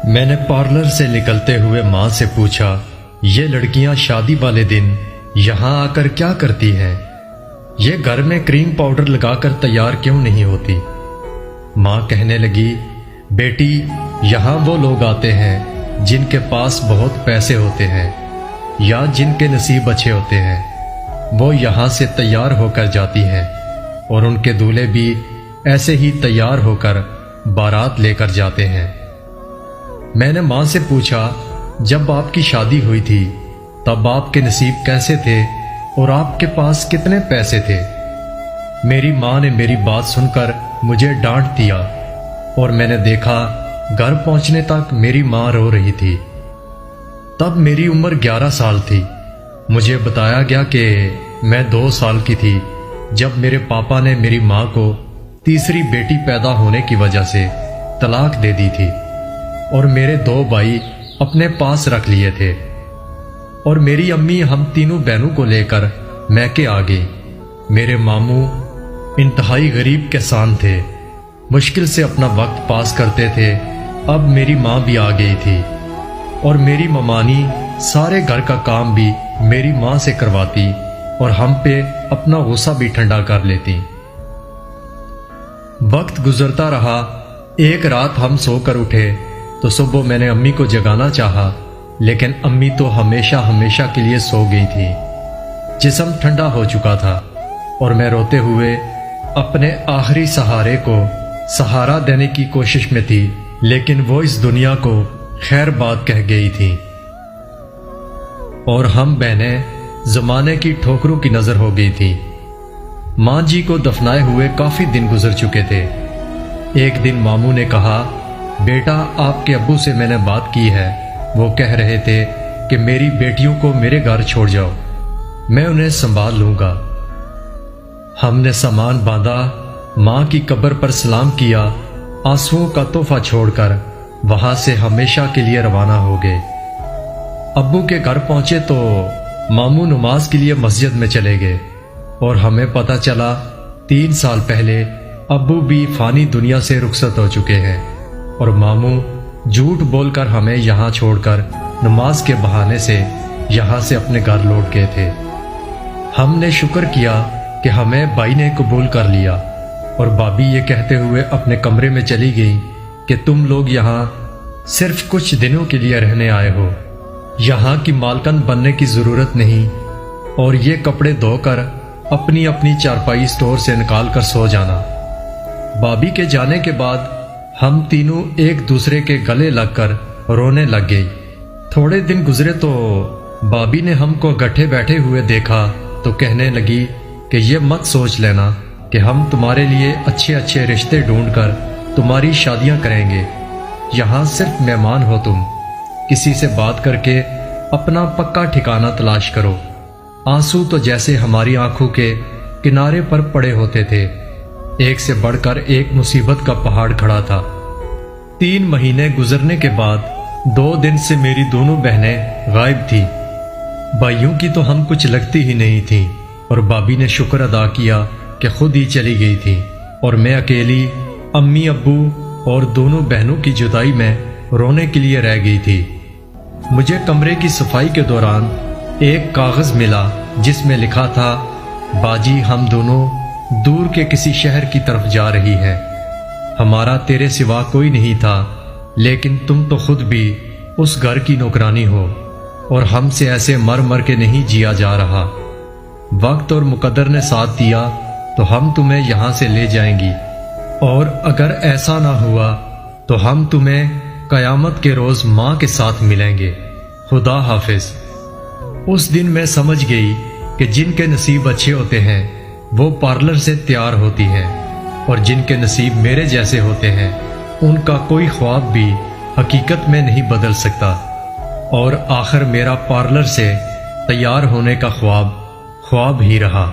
میں نے پارلر سے نکلتے ہوئے ماں سے پوچھا، یہ لڑکیاں شادی والے دن یہاں آ کر کیا کرتی ہیں؟ یہ گھر میں کریم پاؤڈر لگا کر تیار کیوں نہیں ہوتی؟ ماں کہنے لگی، بیٹی یہاں وہ لوگ آتے ہیں جن کے پاس بہت پیسے ہوتے ہیں یا جن کے نصیب اچھے ہوتے ہیں، وہ یہاں سے تیار ہو کر جاتی ہیں اور ان کے دولہے بھی ایسے ہی تیار ہو کر بارات لے کر جاتے ہیں۔ میں نے ماں سے پوچھا، جب آپ کی شادی ہوئی تھی تب آپ کے نصیب کیسے تھے اور آپ کے پاس کتنے پیسے تھے؟ میری ماں نے میری بات سن کر مجھے ڈانٹ دیا اور میں نے دیکھا گھر پہنچنے تک میری ماں رو رہی تھی۔ تب میری عمر 11 سال تھی۔ مجھے بتایا گیا کہ میں 2 سال کی تھی جب میرے پاپا نے میری ماں کو تیسری بیٹی پیدا ہونے کی وجہ سے طلاق دے دی تھی اور میرے 2 بھائی اپنے پاس رکھ لیے تھے، اور میری امی ہم تینوں بہنوں کو لے کر میکے آ گئی۔ میرے ماموں انتہائی غریب کسان تھے، مشکل سے اپنا وقت پاس کرتے تھے۔ اب میری ماں بھی آ گئی تھی اور میری ممانی سارے گھر کا کام بھی میری ماں سے کرواتی اور ہم پہ اپنا غصہ بھی ٹھنڈا کر لیتی۔ وقت گزرتا رہا۔ ایک رات ہم سو کر اٹھے تو صبح میں نے امی کو جگانا چاہا، لیکن امی تو ہمیشہ کے لیے سو گئی تھی۔ جسم ٹھنڈا ہو چکا تھا اور میں روتے ہوئے اپنے آخری سہارے کو سہارا دینے کی کوشش میں تھی، لیکن وہ اس دنیا کو خیر بات کہہ گئی تھی اور ہم بہنیں زمانے کی ٹھوکروں کی نظر ہو گئی تھی۔ ماں جی کو دفنائے ہوئے کافی دن گزر چکے تھے۔ ایک دن ماموں نے کہا، بیٹا آپ کے ابو سے میں نے بات کی ہے، وہ کہہ رہے تھے کہ میری بیٹیوں کو میرے گھر چھوڑ جاؤ، میں انہیں سنبھال لوں گا۔ ہم نے سامان باندھا، ماں کی قبر پر سلام کیا، آنسوؤں کا تحفہ چھوڑ کر وہاں سے ہمیشہ کے لیے روانہ ہو گئے۔ ابو کے گھر پہنچے تو ماموں نماز کے لیے مسجد میں چلے گئے اور ہمیں پتہ چلا 3 سال پہلے ابو بھی فانی دنیا سے رخصت ہو چکے ہیں، اور ماموں جھوٹ بول کر ہمیں یہاں چھوڑ کر نماز کے بہانے سے یہاں سے اپنے گھر لوٹ گئے تھے۔ ہم نے شکر کیا کہ ہمیں بھائی نے قبول کر لیا، اور بھابھی یہ کہتے ہوئے اپنے کمرے میں چلی گئی کہ تم لوگ یہاں صرف کچھ دنوں کے لیے رہنے آئے ہو، یہاں کی مالکن بننے کی ضرورت نہیں، اور یہ کپڑے دھو کر اپنی اپنی چارپائی سٹور سے نکال کر سو جانا۔ بھابھی کے جانے کے بعد ہم تینوں ایک دوسرے کے گلے لگ کر رونے لگ گئی۔ تھوڑے دن گزرے تو بھابھی نے ہم کو گٹھے بیٹھے ہوئے دیکھا تو کہنے لگی کہ یہ مت سوچ لینا کہ ہم تمہارے لیے اچھے رشتے ڈھونڈ کر تمہاری شادیاں کریں گے، یہاں صرف مہمان ہو، تم کسی سے بات کر کے اپنا پکا ٹھکانہ تلاش کرو۔ آنسو تو جیسے ہماری آنکھوں کے کنارے پر پڑے ہوتے تھے، ایک سے بڑھ کر ایک مصیبت کا پہاڑ کھڑا تھا۔ 3 مہینے گزرنے کے بعد 2 دن سے میری دونوں بہنیں غائب تھیں۔ بھائیوں کی تو ہم کچھ لگتی ہی نہیں تھیں، اور بھابھی نے شکر ادا کیا کہ خود ہی چلی گئی تھی، اور میں اکیلی امی ابو اور دونوں بہنوں کی جدائی میں رونے کے لیے رہ گئی تھی۔ مجھے کمرے کی صفائی کے دوران ایک کاغذ ملا جس میں لکھا تھا، باجی ہم دونوں دور کے کسی شہر کی طرف جا رہی ہیں، ہمارا تیرے سوا کوئی نہیں تھا، لیکن تم تو خود بھی اس گھر کی نوکرانی ہو، اور ہم سے ایسے مر کے نہیں جیا جا رہا۔ وقت اور مقدر نے ساتھ دیا تو ہم تمہیں یہاں سے لے جائیں گی، اور اگر ایسا نہ ہوا تو ہم تمہیں قیامت کے روز ماں کے ساتھ ملیں گے۔ خدا حافظ۔ اس دن میں سمجھ گئی کہ جن کے نصیب اچھے ہوتے ہیں وہ پارلر سے تیار ہوتی ہیں، اور جن کے نصیب میرے جیسے ہوتے ہیں ان کا کوئی خواب بھی حقیقت میں نہیں بدل سکتا، اور آخر میرا پارلر سے تیار ہونے کا خواب ہی رہا۔